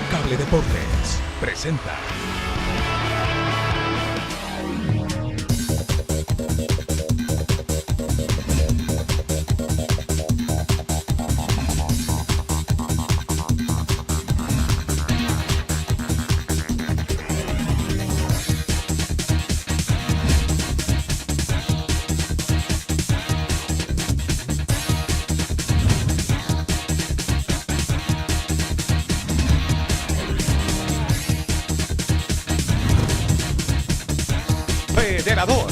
Cable Deportes presenta. Federador.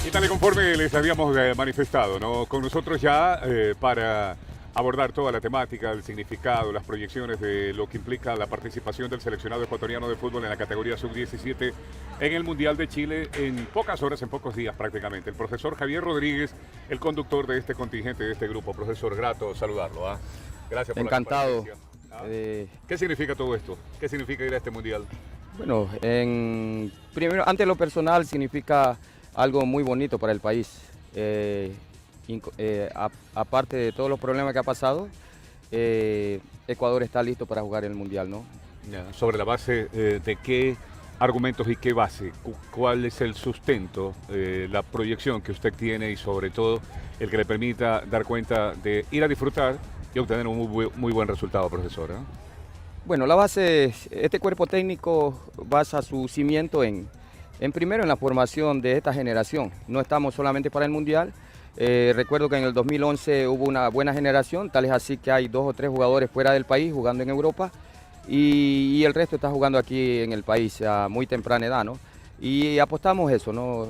Y tal y conforme les habíamos manifestado, ¿no? Con nosotros ya para abordar toda la temática, el significado, las proyecciones de lo que implica la participación del seleccionado ecuatoriano de fútbol en la categoría sub-17 en el Mundial de Chile en pocas horas, en pocos días prácticamente. El profesor Javier Rodríguez, el conductor de este contingente, de este grupo. Profesor, grato saludarlo. Gracias por Encantado. la comparecencia. ¿Qué significa todo esto? ¿Qué significa ir a este mundial? Bueno, primero, ante lo personal, significa algo muy bonito para el país. Aparte de todos los problemas que ha pasado, Ecuador está listo para jugar el mundial, ¿no? Ya, sobre la base de qué argumentos y qué base, cuál es el sustento, la proyección que usted tiene y sobre todo el que le permita dar cuenta de ir a disfrutar y obtener un muy buen resultado, profesor. Bueno, la base, este cuerpo técnico basa su cimiento primero en la formación de esta generación. No estamos solamente para el Mundial. Recuerdo que en el 2011 hubo una buena generación, tal es así que hay 2 o 3 jugadores fuera del país jugando en Europa y el resto está jugando aquí en el país a muy temprana edad, ¿no? Y apostamos eso, ¿no?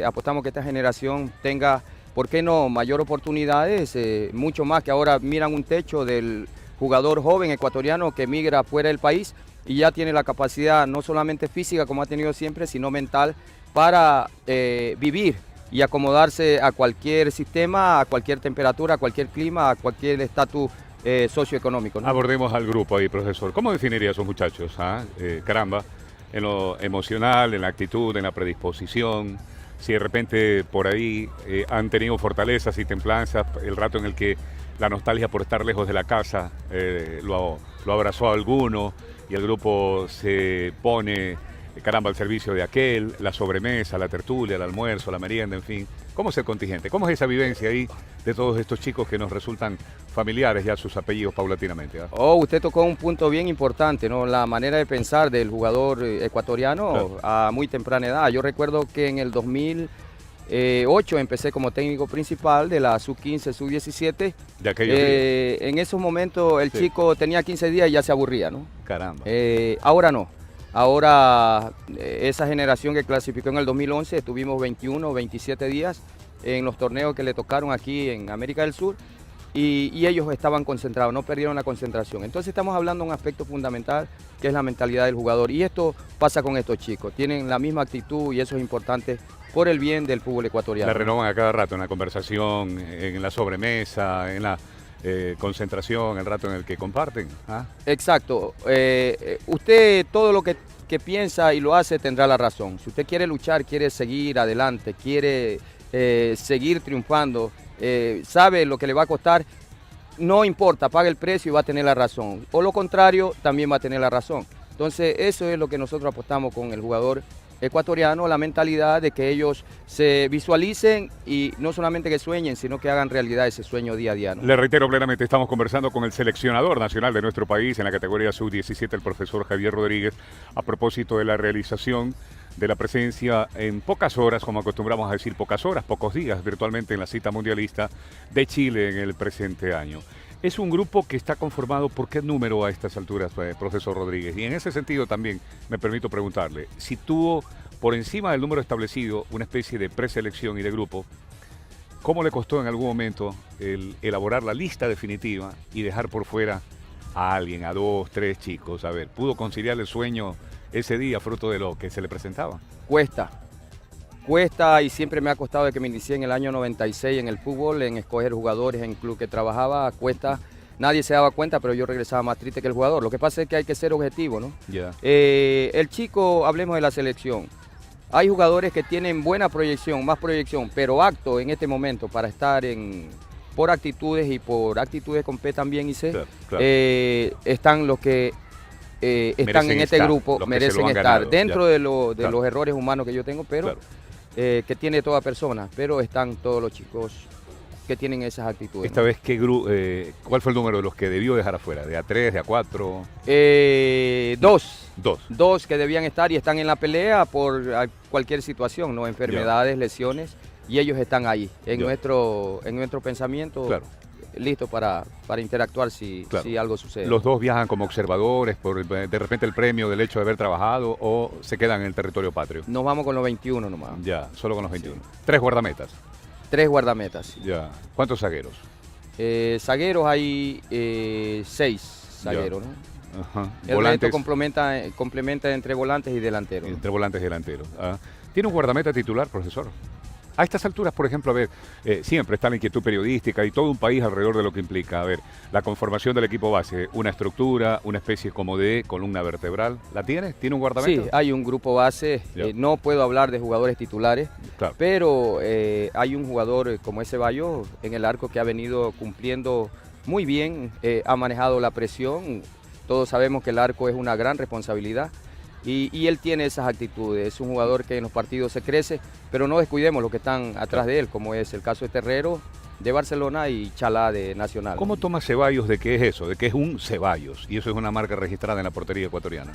Apostamos que esta generación tenga, ¿por qué no?, mayor oportunidades, mucho más que ahora miran un techo del jugador joven ecuatoriano que migra fuera del país y ya tiene la capacidad no solamente física como ha tenido siempre, sino mental para vivir y acomodarse a cualquier sistema, a cualquier temperatura, a cualquier clima, a cualquier estatus socioeconómico, ¿no? Abordemos al grupo ahí, profesor. ¿Cómo definiría a esos muchachos? Caramba, en lo emocional, en la actitud, en la predisposición. Si de repente por ahí han tenido fortalezas y templanzas, el rato en el que la nostalgia por estar lejos de la casa lo abrazó a alguno y el grupo se pone, caramba, al servicio de aquel, la sobremesa, la tertulia, el almuerzo, la merienda, en fin. ¿Cómo es el contingente? ¿Cómo es esa vivencia ahí de todos estos chicos que nos resultan familiares ya sus apellidos paulatinamente? Usted tocó un punto bien importante, ¿no? La manera de pensar del jugador ecuatoriano, claro, a muy temprana edad. Yo recuerdo que en el 2008 empecé como técnico principal de la sub-15, sub-17. De aquellos días. En esos momentos el chico tenía 15 días y ya se aburría, ¿no? Caramba. Ahora no. Ahora, esa generación que clasificó en el 2011, tuvimos 21 o 27 días en los torneos que le tocaron aquí en América del Sur y ellos estaban concentrados, no perdieron la concentración. Entonces estamos hablando de un aspecto fundamental que es la mentalidad del jugador y esto pasa con estos chicos, tienen la misma actitud y eso es importante por el bien del fútbol ecuatoriano. La renovan a cada rato en la conversación, en la sobremesa, en la concentración, el rato en el que comparten. Exacto. Usted todo lo que piensa y lo hace tendrá la razón. Si usted quiere luchar, quiere seguir adelante, quiere seguir triunfando, sabe lo que le va a costar, no importa, paga el precio y va a tener la razón. O lo contrario, también va a tener la razón. Entonces eso es lo que nosotros apostamos con el jugador ecuatoriano, la mentalidad de que ellos se visualicen y no solamente que sueñen, sino que hagan realidad ese sueño día a día, ¿no? Le reitero plenamente, estamos conversando con el seleccionador nacional de nuestro país en la categoría sub-17, el profesor Javier Rodríguez, a propósito de la realización de la presencia en pocas horas, como acostumbramos a decir, pocas horas, pocos días virtualmente en la cita mundialista de Chile en el presente año. Es un grupo que está conformado por qué número a estas alturas, profesor Rodríguez. Y en ese sentido también me permito preguntarle, si tuvo por encima del número establecido una especie de preselección y de grupo, ¿cómo le costó en algún momento el elaborar la lista definitiva y dejar por fuera a alguien, a 2, 3 chicos? A ver, ¿pudo conciliar el sueño ese día fruto de lo que se le presentaba? Cuesta y siempre me ha costado desde que me inicié en el año 96 en el fútbol, en escoger jugadores en el club que trabajaba, cuesta. Nadie se daba cuenta, pero yo regresaba más triste que el jugador. Lo que pasa es que hay que ser objetivo, ¿no? Yeah. El chico, hablemos de la selección. Hay jugadores que tienen buena proyección, más proyección, pero apto en este momento para estar por actitudes y por actitudes competan bien y sé, Claro, claro. están los que están Merecen en este estar, grupo, los que se merecen lo han estar ganado, dentro ya. de Claro. los errores humanos que yo tengo, pero Claro. que tiene toda persona, pero están todos los chicos que tienen esas actitudes. Esta vez, ¿cuál fue el número de los que debió dejar afuera? ¿De A3, de A4? Dos. Dos. Dos que debían estar y están en la pelea por cualquier situación, ¿no? Enfermedades, lesiones, y ellos están ahí, en Ya. nuestro pensamiento, Claro. listos para interactuar Claro. si algo sucede. ¿Los dos viajan como observadores por de repente el premio del hecho de haber trabajado o se quedan en el territorio patrio? Nos vamos con los 21 nomás. Ya, solo con los 21. 3 guardametas. 3 guardametas. Ya. ¿Cuántos zagueros? Zagueros hay 6 zagueros, ¿no? Ajá. El Volantes. resto complementa entre volantes y delanteros. Entre volantes y delanteros. Ah. ¿Tiene un guardameta titular, profesor? A estas alturas, por ejemplo, a ver, siempre está la inquietud periodística y todo un país alrededor de lo que implica. A ver, la conformación del equipo base, una estructura, una especie como de columna vertebral. ¿La tiene? ¿Tiene un guardameta? Sí, hay un grupo base. Ya. No puedo hablar de jugadores titulares, Claro. pero hay un jugador como ese Bayo en el arco que ha venido cumpliendo muy bien, ha manejado la presión. Todos sabemos que el arco es una gran responsabilidad y él tiene esas actitudes. Es un jugador que en los partidos se crece, pero no descuidemos los que están atrás de él, como es el caso de Terrero de Barcelona y Chalá de Nacional. ¿Cómo toma Ceballos de qué es eso? De que es un Ceballos y eso es una marca registrada en la portería ecuatoriana.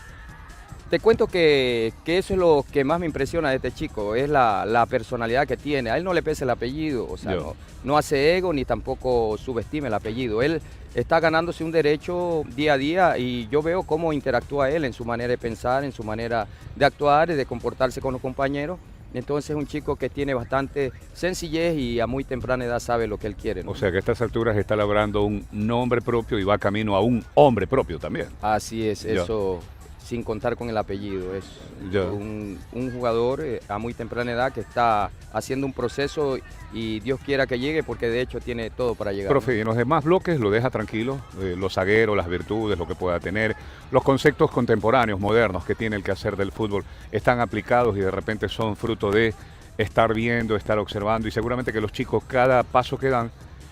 Te cuento que eso es lo que más me impresiona de este chico, es la personalidad que tiene. A él no le pesa el apellido, o sea, no hace ego ni tampoco subestima el apellido. Él está ganándose un derecho día a día y yo veo cómo interactúa él en su manera de pensar, en su manera de actuar y de comportarse con los compañeros. Entonces es un chico que tiene bastante sencillez y a muy temprana edad sabe lo que él quiere, ¿no? O sea que a estas alturas está labrando un nombre propio y va camino a un hombre propio también. Así es, Ya. eso sin contar con el apellido. Es Ya. un jugador a muy temprana edad que está haciendo un proceso y Dios quiera que llegue porque de hecho tiene todo para llegar. Profe, y en los demás bloques lo deja tranquilo, los zagueros, las virtudes, lo que pueda tener, los conceptos contemporáneos, modernos que tiene el quehacer del fútbol están aplicados y de repente son fruto de estar viendo, estar observando y seguramente que los chicos cada paso que dan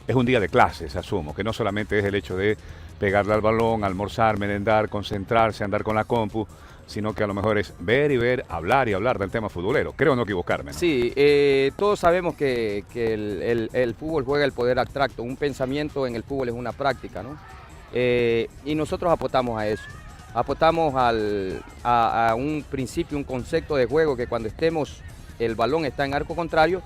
es un día de clases, asumo, que no solamente es el hecho de pegarle al balón, almorzar, merendar, concentrarse, andar con la compu, sino que a lo mejor es ver y ver, hablar y hablar del tema futbolero. Creo no equivocarme, ¿no? Sí, todos sabemos que el fútbol juega el poder abstracto, un pensamiento en el fútbol es una práctica, ¿no? Y nosotros apostamos a eso, apostamos a un principio, un concepto de juego que cuando el balón está en arco contrario,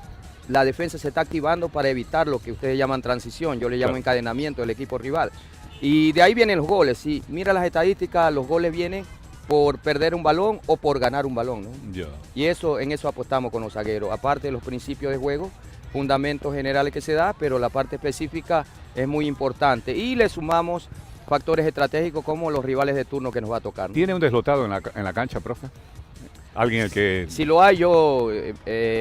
la defensa se está activando para evitar lo que ustedes llaman transición, yo le llamo Claro. encadenamiento del equipo rival. Y de ahí vienen los goles, sí, mira las estadísticas, los goles vienen por perder un balón o por ganar un balón, ¿no? Ya. Y en eso apostamos con los zagueros, aparte de los principios de juego, fundamentos generales que se da, pero la parte específica es muy importante. Y le sumamos factores estratégicos como los rivales de turno que nos va a tocar, ¿no? ¿Tiene un deslotado en la cancha, profe? Alguien el que... Si lo hay, yo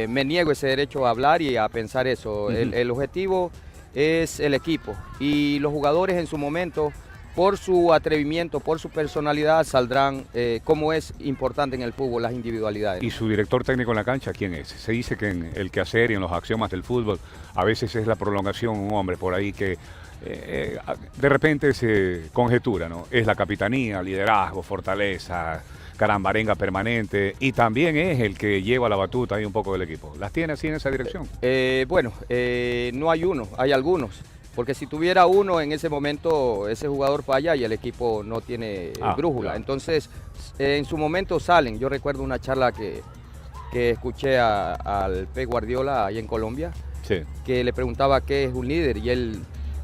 me niego ese derecho a hablar y a pensar eso. Ujú. El objetivo es el equipo y los jugadores en su momento, por su atrevimiento, por su personalidad, saldrán como es importante en el fútbol, las individualidades. ¿Y su director técnico en la cancha quién es? Se dice que en el quehacer y en los axiomas del fútbol a veces es la prolongación un hombre por ahí que de repente se conjetura, ¿no? Es la capitanía, liderazgo, fortaleza, carambarenga permanente y también es el que lleva la batuta ahí un poco del equipo. ¿Las tiene así en esa dirección? No hay uno, hay algunos. Porque si tuviera uno en ese momento, ese jugador falla y el equipo no tiene brújula. Claro. Entonces, en su momento salen. Yo recuerdo una charla que escuché al Pep Guardiola ahí en Colombia, Sí. que le preguntaba qué es un líder y él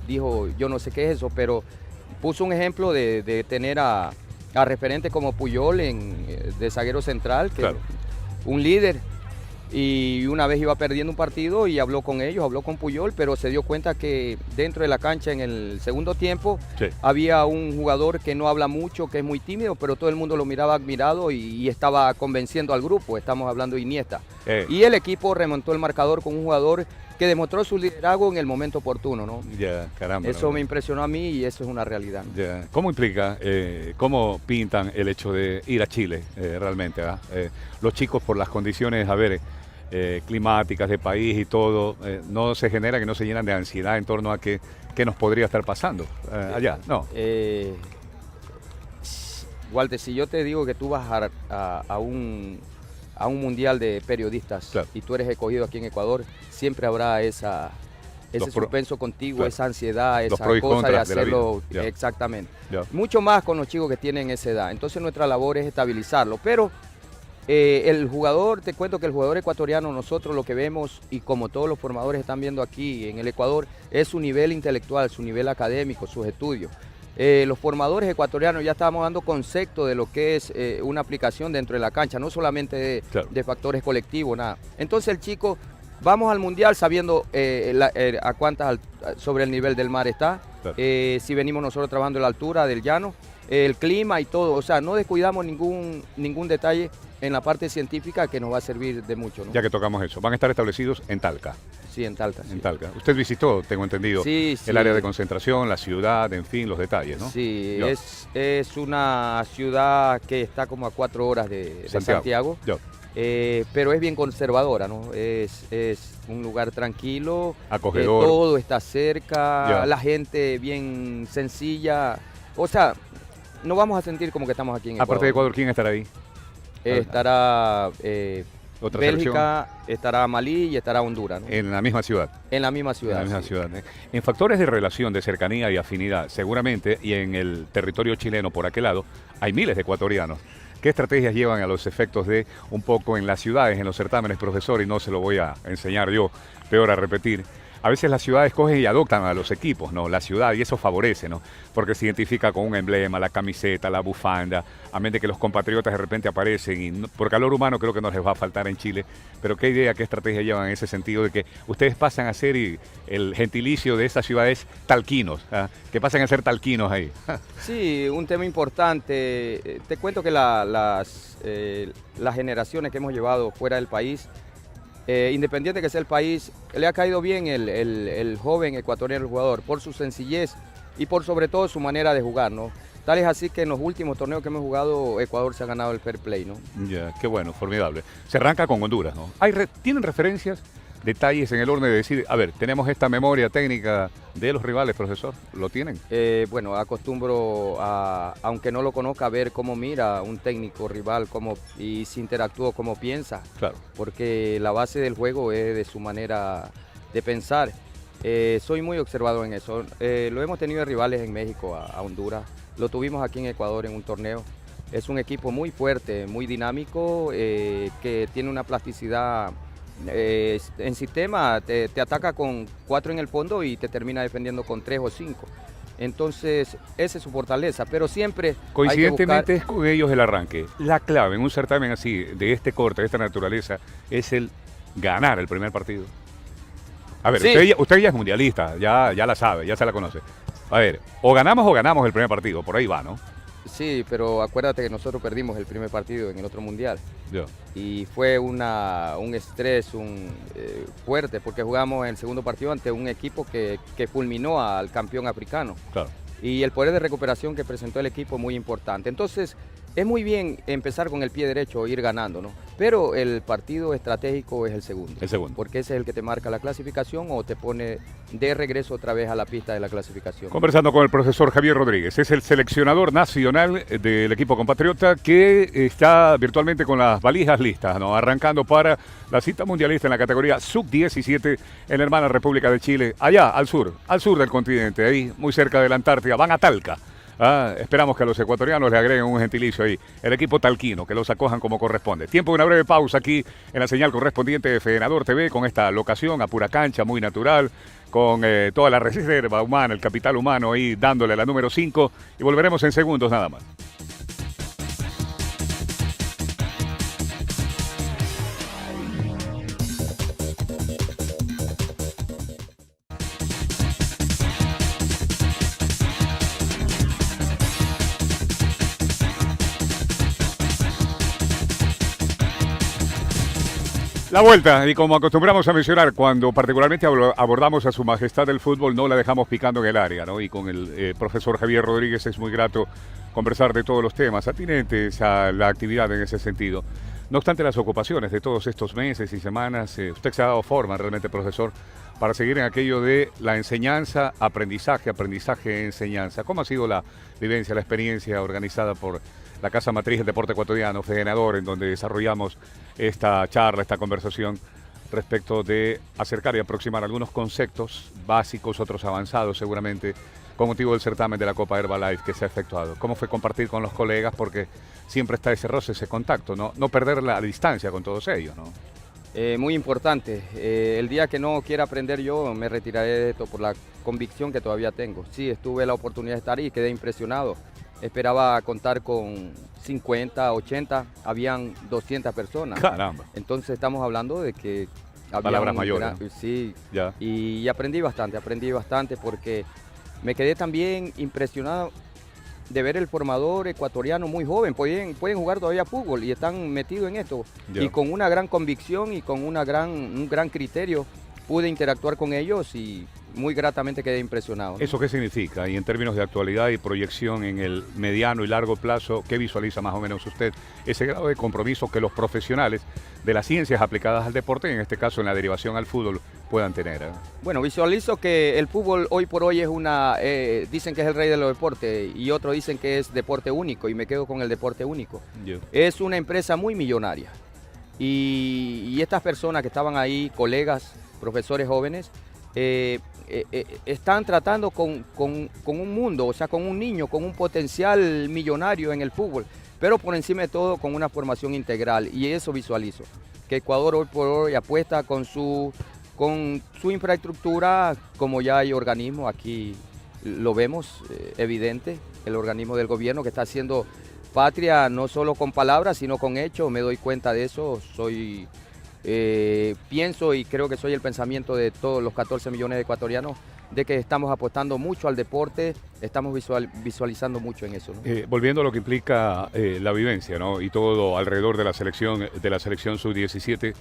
dijo, yo no sé qué es eso, pero puso un ejemplo de tener a referentes como Puyol de zaguero central, que Claro. un líder. Y una vez iba perdiendo un partido y habló con ellos, habló con Puyol, pero se dio cuenta que dentro de la cancha en el segundo tiempo Sí. había un jugador que no habla mucho, que es muy tímido, pero todo el mundo lo miraba admirado y estaba convenciendo al grupo. Estamos hablando de Iniesta. Y el equipo remontó el marcador con un jugador que demostró su liderazgo en el momento oportuno, ¿no? Ya, caramba. Eso me impresionó a mí y eso es una realidad, ¿no? Ya. ¿Cómo implica, cómo pintan el hecho de ir a Chile realmente? Los chicos por las condiciones, a ver, climáticas de país y todo, no se genera que no se llenan de ansiedad en torno a qué nos podría estar pasando allá, ¿no? Walter, si yo te digo que tú vas a un mundial de periodistas, claro, y tú eres escogido aquí en Ecuador, siempre habrá ese suspenso contigo, claro, esa ansiedad, esa cosa de hacerlo exactamente. Mucho más con los chicos que tienen esa edad. Entonces nuestra labor es estabilizarlo. Pero el jugador, te cuento que el jugador ecuatoriano, nosotros lo que vemos, y como todos los formadores están viendo aquí en el Ecuador, es su nivel intelectual, su nivel académico, sus estudios. Los formadores ecuatorianos ya estábamos dando concepto de lo que es una aplicación dentro de la cancha, no solamente claro, de factores colectivos, nada. Entonces el chico, vamos al mundial sabiendo a cuántas sobre el nivel del mar está, claro, si venimos nosotros trabajando en la altura del llano, el clima y todo, o sea, no descuidamos ningún detalle en la parte científica que nos va a servir de mucho, ¿no? Ya que tocamos eso, van a estar establecidos en Talca. Sí, en Talca. Sí. En Talca. Usted visitó, tengo entendido, el área de concentración, la ciudad, en fin, los detalles, ¿no? Sí, es una ciudad que está como a 4 horas de Santiago, pero es bien conservadora, ¿no? Es un lugar tranquilo, acogedor, todo está cerca, la gente bien sencilla, o sea, no vamos a sentir como que estamos aquí en Ecuador. Aparte de Ecuador, ¿quién estará ahí? Estará ¿Otra Bélgica, estará Malí y estará Honduras, ¿no? En la misma ciudad. En la misma ciudad. En la misma ciudad. En factores de relación, de cercanía y afinidad, seguramente, y en el territorio chileno por aquel lado, hay miles de ecuatorianos. ¿Qué estrategias llevan a los efectos de un poco en las ciudades, en los certámenes, profesor? Y no se lo voy a enseñar yo, peor a repetir. A veces las ciudades cogen y adoptan a los equipos, ¿no? La ciudad, y eso favorece, ¿no? Porque se identifica con un emblema, la camiseta, la bufanda, a menos de que los compatriotas de repente aparecen, y por calor humano creo que no les va a faltar en Chile, pero ¿qué idea, qué estrategia llevan en ese sentido de que ustedes pasan a ser el gentilicio de estas ciudades talquinos, que pasan a ser talquinos ahí? Sí, un tema importante. Te cuento que las generaciones que hemos llevado fuera del país, independiente que sea el país, le ha caído bien el joven ecuatoriano, el jugador, por su sencillez y por sobre todo su manera de jugar, ¿no? Tal es así que en los últimos torneos que hemos jugado, Ecuador se ha ganado el fair play, ¿no? Ya, qué bueno, formidable. Se arranca con Honduras, ¿no? ¿Tienen referencias, detalles en el orden de decir, a ver, tenemos esta memoria técnica de los rivales, profesor? ¿Lo tienen? Bueno, acostumbro aunque no lo conozca, a ver cómo mira un técnico rival y si interactúa, cómo piensa. Claro. Porque la base del juego es de su manera de pensar. Soy muy observador en eso. Lo hemos tenido de rivales en México, a Honduras. Lo tuvimos aquí en Ecuador en un torneo. Es un equipo muy fuerte, muy dinámico, que tiene una plasticidad en sistema, te ataca con 4 en el fondo y te termina defendiendo con 3 o 5. Entonces, esa es su fortaleza, pero siempre coincidentemente es con ellos el arranque. La clave en un certamen así, de este corte, de esta naturaleza, es el ganar el primer partido. A ver, sí, usted ya es mundialista, ya la sabe, ya se la conoce. A ver, o ganamos el primer partido, por ahí va, ¿no? Sí, pero acuérdate que nosotros perdimos el primer partido en el otro mundial. Y fue un estrés fuerte, porque jugamos el segundo partido ante un equipo que fulminó al campeón africano. Claro. Y el poder de recuperación que presentó el equipo muy importante. Entonces, es muy bien empezar con el pie derecho e ir ganando, ¿no? Pero el partido estratégico es el segundo. El segundo. Porque ese es el que te marca la clasificación o te pone de regreso otra vez a la pista de la clasificación. Conversando con el profesor Javier Rodríguez, es el seleccionador nacional del equipo compatriota que está virtualmente con las valijas listas, ¿no? Arrancando para la cita mundialista en la categoría sub-17 en la hermana República de Chile, allá al sur del continente, ahí muy cerca de la Antártida, van a Talca. Esperamos que a los ecuatorianos le agreguen un gentilicio ahí, el equipo talquino, que los acojan como corresponde. Tiempo de una breve pausa aquí en la señal correspondiente de Fenador TV con esta locación a pura cancha, muy natural, con toda la reserva humana, el capital humano ahí dándole la número 5 y volveremos en segundos nada más. La vuelta, y como acostumbramos a mencionar, cuando particularmente abordamos a su majestad del fútbol, no la dejamos picando en el área, ¿no? Y con el profesor Javier Rodríguez es muy grato conversar de todos los temas atinentes a la actividad en ese sentido. No obstante las ocupaciones de todos estos meses y semanas, usted se ha dado forma realmente, profesor, para seguir en aquello de la enseñanza, aprendizaje, enseñanza. ¿Cómo ha sido la vivencia, la experiencia organizada por la Casa Matriz del Deporte Ecuatoriano, Fedenador, en donde desarrollamos esta charla, esta conversación respecto de acercar y aproximar algunos conceptos básicos, otros avanzados seguramente, con motivo del certamen de la Copa Herbalife que se ha efectuado? ¿Cómo fue compartir con los colegas? Porque siempre está ese roce, ese contacto, no perder la distancia con todos ellos, ¿no? Muy importante. El día que no quiera aprender yo me retiraré de esto por la convicción que todavía tengo. Sí, tuve la oportunidad de estar ahí y quedé impresionado. Esperaba contar con 50, 80, habían 200 personas. Caramba. Entonces estamos hablando de que había palabras mayores, ¿no? Sí, ya. Y aprendí bastante porque me quedé también impresionado de ver el formador ecuatoriano muy joven. Pueden jugar todavía fútbol y están metidos en esto. Ya. Y con una gran convicción y con un gran criterio pude interactuar con ellos y muy gratamente quedé impresionado, ¿no? ¿Eso qué significa? Y en términos de actualidad y proyección en el mediano y largo plazo, ¿qué visualiza más o menos usted? Ese grado de compromiso que los profesionales de las ciencias aplicadas al deporte, en este caso en la derivación al fútbol, puedan tener, ¿eh? Bueno, visualizo que el fútbol hoy por hoy es dicen que es el rey de los deportes y otros dicen que es deporte único y me quedo con el deporte único. Yeah. Es una empresa muy millonaria y estas personas que estaban ahí, colegas, profesores jóvenes, están tratando con un mundo, o sea, con un niño, con un potencial millonario en el fútbol, pero por encima de todo con una formación integral, y eso visualizo, que Ecuador hoy por hoy apuesta con su infraestructura, como ya hay organismos, aquí lo vemos evidente, el organismo del gobierno que está haciendo patria no solo con palabras, sino con hechos. Me doy cuenta de eso, pienso y creo que soy el pensamiento de todos los 14 millones de ecuatorianos, de que estamos apostando mucho al deporte, estamos visualizando mucho en eso, ¿no? Volviendo a lo que implica la vivencia, ¿no? Y todo alrededor de la selección sub-17,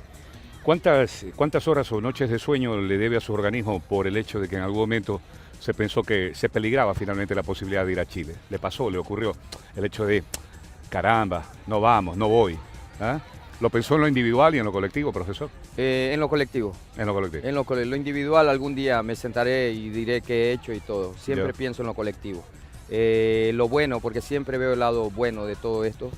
¿cuántas horas o noches de sueño le debe a su organismo por el hecho de que en algún momento se pensó que se peligraba finalmente la posibilidad de ir a Chile? ¿Le pasó, le ocurrió el hecho de, caramba, no vamos, no voy? ¿Ah? ¿Lo pensó en lo individual y en lo colectivo, profesor? En lo colectivo. En lo colectivo. Lo individual algún día me sentaré y diré qué he hecho y todo. Siempre pienso en lo colectivo. Lo bueno, porque siempre veo el lado bueno de todo esto,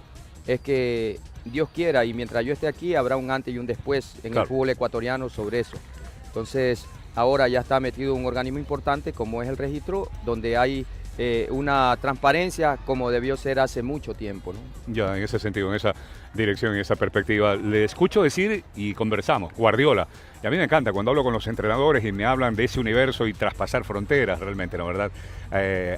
es que Dios quiera y mientras yo esté aquí habrá un antes y un después en el fútbol ecuatoriano sobre eso. Entonces ahora ya está metido un organismo importante como es el registro, donde hay una transparencia como debió ser hace mucho tiempo, ¿no? Ya, en ese sentido, en esa dirección, en esa perspectiva. Le escucho decir y conversamos, Guardiola. Y a mí me encanta cuando hablo con los entrenadores y me hablan de ese universo y traspasar fronteras, realmente, la verdad.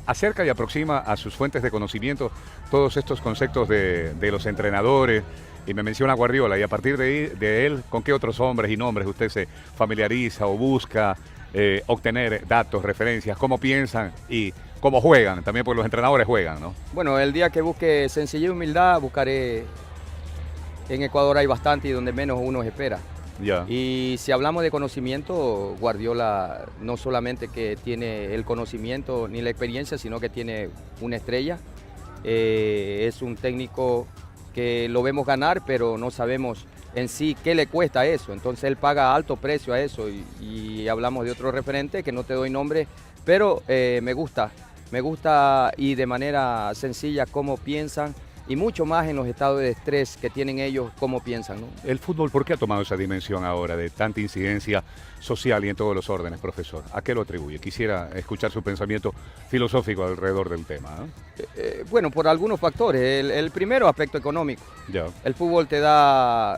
Acerca y aproxima a sus fuentes de conocimiento todos estos conceptos de los entrenadores. Y me menciona Guardiola, y a partir de él, ¿con qué otros hombres y nombres usted se familiariza o busca obtener datos, referencias? ¿Cómo piensan y cómo juegan? También porque los entrenadores juegan, ¿no? Bueno, el día que busque sencillez y humildad, buscaré. En Ecuador hay bastante y donde menos uno espera. Ya. Y si hablamos de conocimiento, Guardiola no solamente que tiene el conocimiento ni la experiencia, sino que tiene una estrella. Es un técnico que lo vemos ganar, pero no sabemos en sí qué le cuesta eso. Entonces él paga alto precio a eso y hablamos de otro referente que no te doy nombre, pero me gusta y de manera sencilla cómo piensan y mucho más en los estados de estrés que tienen ellos, cómo piensan, ¿no? El fútbol, ¿por qué ha tomado esa dimensión ahora de tanta incidencia social y en todos los órdenes, profesor? ¿A qué lo atribuye? Quisiera escuchar su pensamiento filosófico alrededor del tema, ¿no? Bueno, por algunos factores. El primero, aspecto económico. Ya. El fútbol te da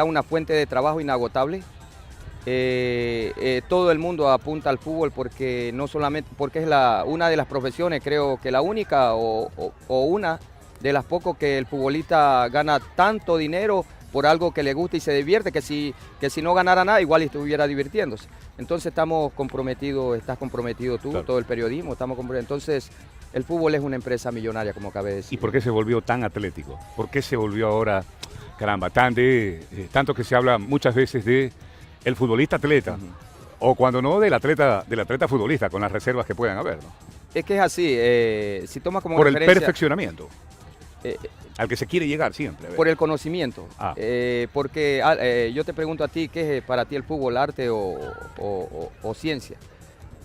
una fuente de trabajo inagotable. Todo el mundo apunta al fútbol porque no solamente porque es una de las profesiones, creo que la única o una de las pocas que el futbolista gana tanto dinero por algo que le gusta y se divierte, que si no ganara nada igual estuviera divirtiéndose. Entonces estás comprometido tú, claro. Todo el periodismo, estamos comprometidos. Entonces El fútbol es una empresa millonaria, como acabé de ¿Y decir. por qué se volvió tan atlético? ¿Por qué se volvió ahora, caramba, tanto que se habla muchas veces de el futbolista atleta? Ujú. O cuando no, del atleta futbolista, con las reservas que puedan haber, ¿no? Es que es así, si tomas como Por el referencia perfeccionamiento eh, al que se quiere llegar siempre. a ver. por el conocimiento, Ah. porque yo te pregunto a ti, ¿qué es para ti el fútbol, arte o ciencia?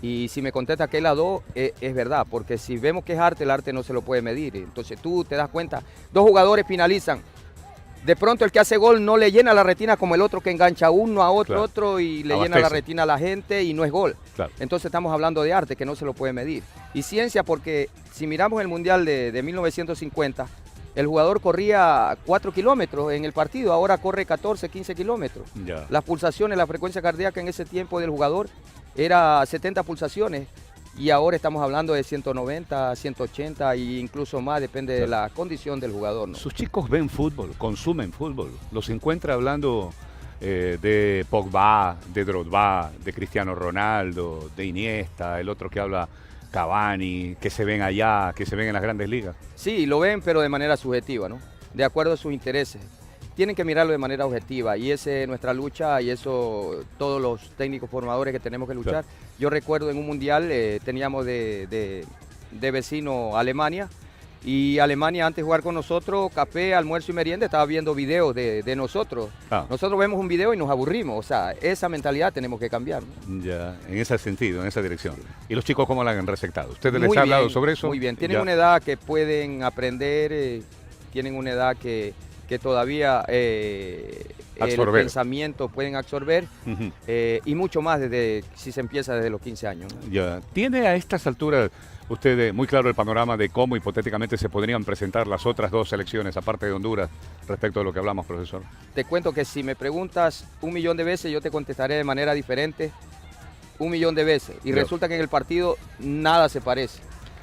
Y si me contestas que es la dos, es verdad, porque si vemos que es arte, el arte no se lo puede medir. Entonces tú te das cuenta, dos jugadores finalizan. De pronto el que hace gol no le llena la retina como el otro que engancha uno a otro, Claro. otro y le llena Abastece. la retina a la gente y no es gol. Claro. Entonces estamos hablando de arte que no se lo puede medir. Y ciencia porque si miramos el Mundial de 1950, el jugador corría 4 kilómetros en el partido, ahora corre 14, 15 kilómetros. Ya. Las pulsaciones, la frecuencia cardíaca en ese tiempo del jugador era 70 pulsaciones y ahora estamos hablando de 190, 180 e incluso más, depende de la condición del jugador, ¿no? Sus chicos ven fútbol, consumen fútbol. Los encuentra hablando de Pogba, de Drogba, de Cristiano Ronaldo, de Iniesta, el otro que habla Cavani, que se ven allá, que se ven en las grandes ligas. Sí, lo ven, pero de manera subjetiva, ¿no? De acuerdo a sus intereses. Tienen que mirarlo de manera objetiva y esa es nuestra lucha y eso todos los técnicos formadores que tenemos que luchar. Claro. Yo recuerdo en un mundial teníamos de vecino Alemania y Alemania antes de jugar con nosotros, café, almuerzo y merienda, estaba viendo videos de nosotros. Ah. Nosotros vemos un video y nos aburrimos, o sea, esa mentalidad tenemos que cambiar, ¿no? Ya, en ese sentido, en esa dirección. ¿Y los chicos cómo la han receptado? ¿Ustedes les Muy ha hablado bien, sobre eso? Muy bien, tienen Ya. una edad que pueden aprender, tienen una edad que todavía el Absorber. pensamiento pueden absorber Ujú. y mucho más si se empieza desde los 15 años, ¿no? Ya. ¿Tiene a estas alturas usted muy claro el panorama de cómo hipotéticamente se podrían presentar las otras dos selecciones, aparte de Honduras, respecto a lo que hablamos, profesor? Te cuento que si me preguntas 1.000.000 de veces, yo te contestaré de manera diferente 1.000.000 de veces. Y Ya. resulta que en el partido nada se parece.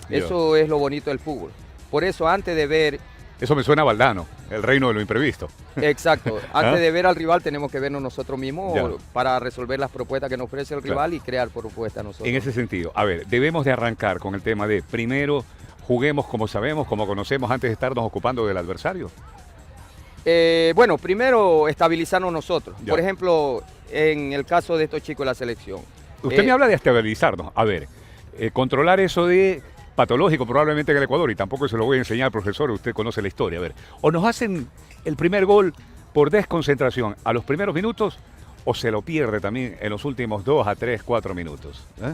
Ya. Eso es lo bonito del fútbol. Por eso antes de ver, Eso me suena a Valdano, el reino de lo imprevisto. exacto, antes de ver al rival tenemos que vernos nosotros mismos Ya. para resolver las propuestas que nos ofrece el Claro. rival y crear propuestas nosotros. En ese sentido, a ver, debemos de arrancar con el tema de, primero, juguemos como sabemos, como conocemos, antes de estarnos ocupando del adversario. Bueno, primero estabilizarnos nosotros. Ya. Por ejemplo, en el caso de estos chicos de la selección. Usted me habla de estabilizarnos. A ver, controlar eso de patológico probablemente en el Ecuador, y tampoco se lo voy a enseñar, profesor, usted conoce la historia. A ver, o nos hacen el primer gol por desconcentración a los primeros minutos, o se lo pierde también en los últimos 2 a 3, 4 minutos. ¿Eh?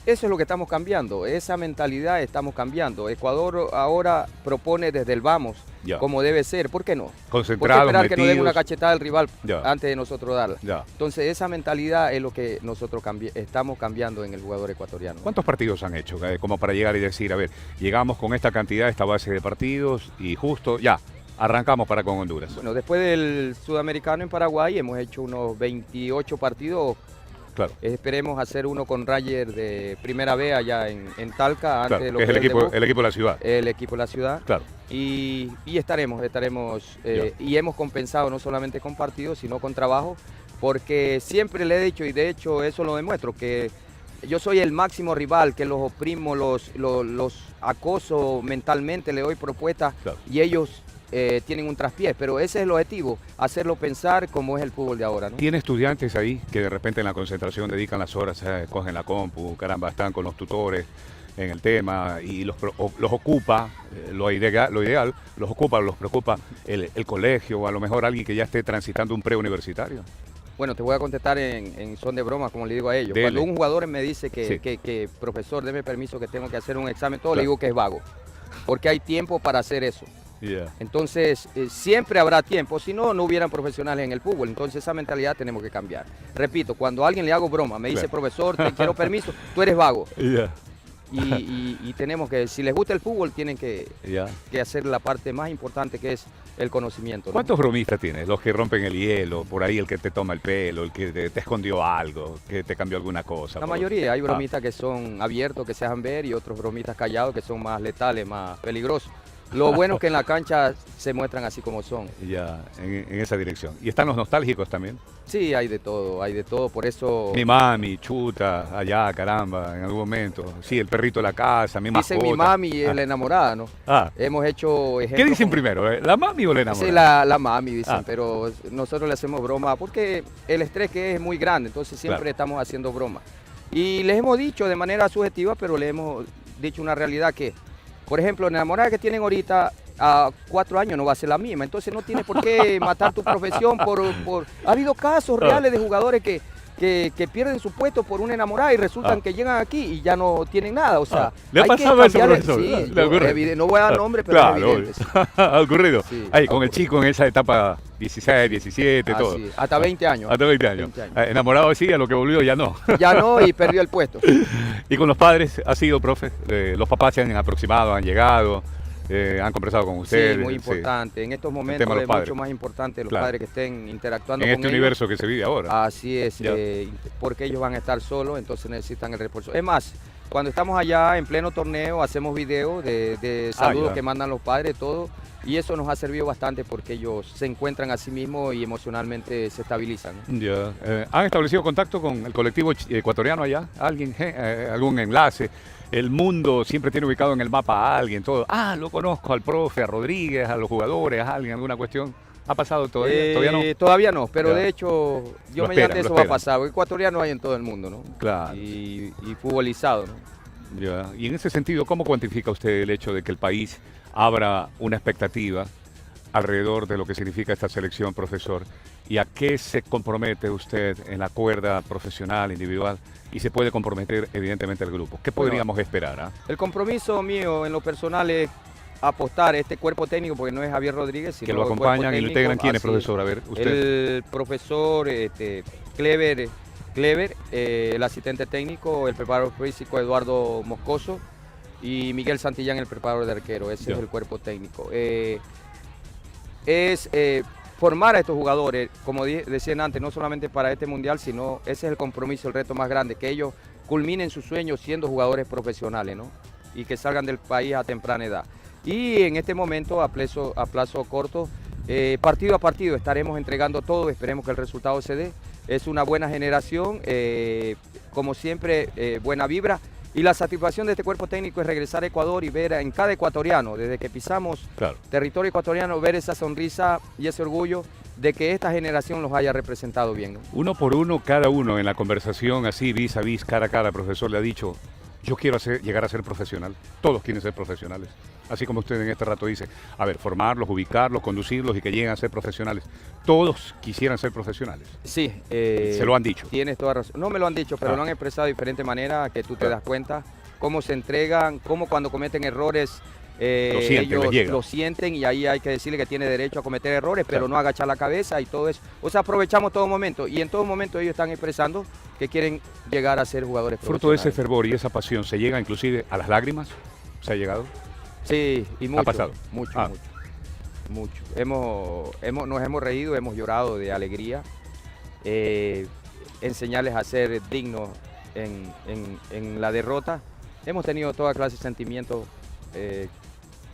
Eso es lo que estamos cambiando, esa mentalidad estamos cambiando. Ecuador ahora propone desde el vamos, Ya. como debe ser. ¿Por qué no? ¿Por qué Concentrados, esperar que nos den una metidos. cachetada al rival Ya. antes de nosotros darla? Ya. Entonces esa mentalidad es lo que nosotros estamos cambiando en el jugador ecuatoriano. ¿Cuántos partidos han hecho? Como para llegar y decir, a ver, llegamos con esta cantidad, esta base de partidos, y justo, ya, arrancamos para con Honduras. Bueno, después del sudamericano en Paraguay hemos hecho unos 28 partidos. Claro. Esperemos hacer uno con Rayer de primera B allá en Talca, antes Claro, de lo que es que el es debut, equipo de la ciudad. el equipo de la ciudad. Claro. Y estaremos y hemos compensado no solamente con partidos, sino con trabajo, porque siempre le he dicho, y de hecho eso lo demuestro, que yo soy el máximo rival, que los oprimo, los acoso mentalmente, le doy propuestas Claro. y ellos tienen un traspié, pero ese es el objetivo, hacerlo pensar como es el fútbol de ahora, ¿no? ¿Tiene estudiantes ahí que de repente en la concentración dedican las horas, cogen la compu, caramba, están con los tutores en el tema y los ocupa, lo ideal, los ocupa, los preocupa el colegio o a lo mejor alguien que ya esté transitando un preuniversitario? Bueno, te voy a contestar en son de broma, como le digo a ellos. Dele. Cuando un jugador me dice Sí. que profesor, deme permiso que tengo que hacer un examen, todo Claro. le digo que es vago, porque hay tiempo para hacer eso. Yeah. Entonces, siempre habrá tiempo, si no, no hubieran profesionales en el fútbol. Entonces, esa mentalidad tenemos que cambiar. Repito, cuando a alguien le hago broma, me dice, Claro. profesor, te quiero permiso, tú eres vago. Yeah. Y tenemos que, si les gusta el fútbol, tienen que hacer la parte más importante, que es el conocimiento, ¿no? ¿Cuántos bromistas tienes? Los que rompen el hielo, por ahí el que te toma el pelo, el que te escondió algo, que te cambió alguna cosa. La por- mayoría, hay Ah, bromistas que son abiertos, que se dejan ver, y otros bromistas callados que son más letales, más peligrosos. Lo bueno es que en la cancha se muestran así como son. Ya, en esa dirección. ¿Y están los nostálgicos también? Sí, hay de todo, por eso... Mi mami, chuta, allá, caramba, en algún momento. Sí, el perrito de la casa, mi Dice mascota. mi mami y la enamorada, ¿no? Ah. Hemos hecho ¿Qué ejemplos. dicen primero, la mami o la enamorada? Sí, la mami, dicen, pero nosotros le hacemos broma porque el estrés que es muy grande, entonces siempre estamos haciendo broma. Y les hemos dicho de manera subjetiva, pero le hemos dicho una realidad que, por ejemplo, la enamorada que tienen ahorita a 4 años no va a ser la misma, entonces no tienes por qué matar tu profesión por... Ha habido casos reales de jugadores que pierden su puesto por una enamorada y resultan que llegan aquí y ya no tienen nada, o sea... ¿Le ha pasado eso, profesor? Sí, no voy a dar nombre, pero claro, es evidente. Sí. ha ocurrido. Sí, ahí, con el chico en esa etapa 16, 17, todo. Sí, hasta 20 años. Hasta 20 años. Enamorado sí, a lo que volvió ya no. Ya no, y perdió el puesto. ¿Y con los padres ha sido, profe? Los papás se han aproximado, han llegado, han conversado con ustedes. Sí, muy importante. En estos momentos es mucho más importante los padres que estén interactuando en con este ellos. universo que se vive ahora. Así es, porque ellos van a estar solos, entonces necesitan el refuerzo. Es más, cuando estamos allá en pleno torneo, hacemos videos de saludos que mandan los padres, todo, y eso nos ha servido bastante porque ellos se encuentran a sí mismos y emocionalmente se estabilizan. Ya. ¿Han establecido contacto con el colectivo ecuatoriano allá? ¿Alguien, algún enlace? El mundo siempre tiene ubicado en el mapa a alguien, todo. Lo conozco al profe, a Rodríguez, a los jugadores, a alguien, alguna cuestión. ¿Ha pasado todavía? ¿Todavía no? Todavía no, pero de hecho, yo mediante eso va a pasar. Ecuatoriano hay en todo el mundo, ¿no? Claro. Y futbolizado, ¿no? Ya. Y en ese sentido, ¿cómo cuantifica usted el hecho de que el país abra una expectativa alrededor de lo que significa esta selección, profesor? ¿Y a qué se compromete usted en la cuerda profesional, individual? Y se puede comprometer, evidentemente, el grupo. ¿Qué podríamos esperar? El compromiso mío en lo personal es apostar a este cuerpo técnico, porque no es Javier Rodríguez, sino que lo acompañan y lo integran. ¿Quién es, profesor? A ver, usted. El profesor Clever, el asistente técnico, el preparador físico Eduardo Moscoso y Miguel Santillán, el preparador de arquero. Ese es el cuerpo técnico. Formar a estos jugadores, como decían antes, no solamente para este mundial, sino ese es el compromiso, el reto más grande, que ellos culminen sus sueños siendo jugadores profesionales, ¿no? Y que salgan del país a temprana edad. Y en este momento, a plazo corto, partido a partido, estaremos entregando todo, esperemos que el resultado se dé. Es una buena generación, como siempre, buena vibra. Y la satisfacción de este cuerpo técnico es regresar a Ecuador y ver en cada ecuatoriano, desde que pisamos territorio ecuatoriano, ver esa sonrisa y ese orgullo de que esta generación los haya representado bien, ¿no? Uno por uno, cada uno en la conversación, así vis a vis, cara a cara, profesor, le ha dicho, yo quiero llegar a ser profesional. Todos quieren ser profesionales. Así como usted en este rato dice, a ver, formarlos, ubicarlos, conducirlos y que lleguen a ser profesionales. Todos quisieran ser profesionales. Sí. Se lo han dicho. Tienes toda razón. No me lo han dicho, pero lo han expresado de diferente manera, que tú te das cuenta, cómo se entregan, cómo cuando cometen errores, ellos lo sienten y ahí hay que decirle que tiene derecho a cometer errores, pero no agachar la cabeza y todo eso. O sea, aprovechamos todo momento y en todo momento ellos están expresando que quieren llegar a ser jugadores profesionales. Fruto de ese fervor y esa pasión, ¿se llega inclusive a las lágrimas? ¿Se ha llegado? Sí, y mucho. ¿Ha pasado? Mucho. Nos hemos reído, hemos llorado de alegría. Enseñarles a ser dignos en la derrota. Hemos tenido toda clase de sentimientos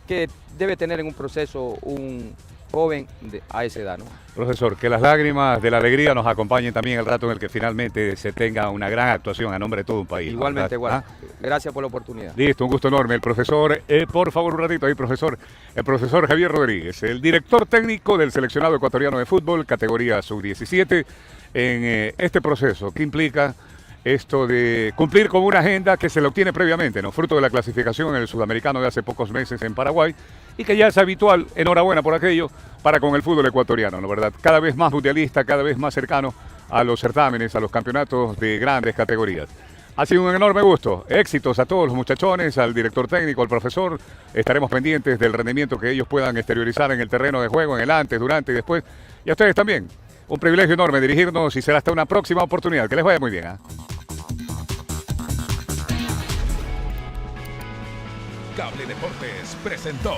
que debe tener en un proceso un joven a esa edad, ¿no? Profesor, que las lágrimas de la alegría nos acompañen también el rato en el que finalmente se tenga una gran actuación a nombre de todo un país. Igualmente, igual. Gracias por la oportunidad. Listo, un gusto enorme. El profesor, por favor, un ratito ahí, profesor. El profesor Javier Rodríguez, el director técnico del seleccionado ecuatoriano de fútbol, categoría sub-17, en este proceso que implica esto de cumplir con una agenda que se le obtiene previamente, ¿no? Fruto de la clasificación en el sudamericano de hace pocos meses en Paraguay y que ya es habitual, enhorabuena por aquello, para con el fútbol ecuatoriano, ¿no? ¿Verdad? Cada vez más mundialista, cada vez más cercano a los certámenes, a los campeonatos de grandes categorías. Ha sido un enorme gusto. Éxitos a todos los muchachones, al director técnico, al profesor. Estaremos pendientes del rendimiento que ellos puedan exteriorizar en el terreno de juego, en el antes, durante y después. Y a ustedes también. Un privilegio enorme dirigirnos y será hasta una próxima oportunidad. Que les vaya muy bien, ¿eh? Cable Deportes presentó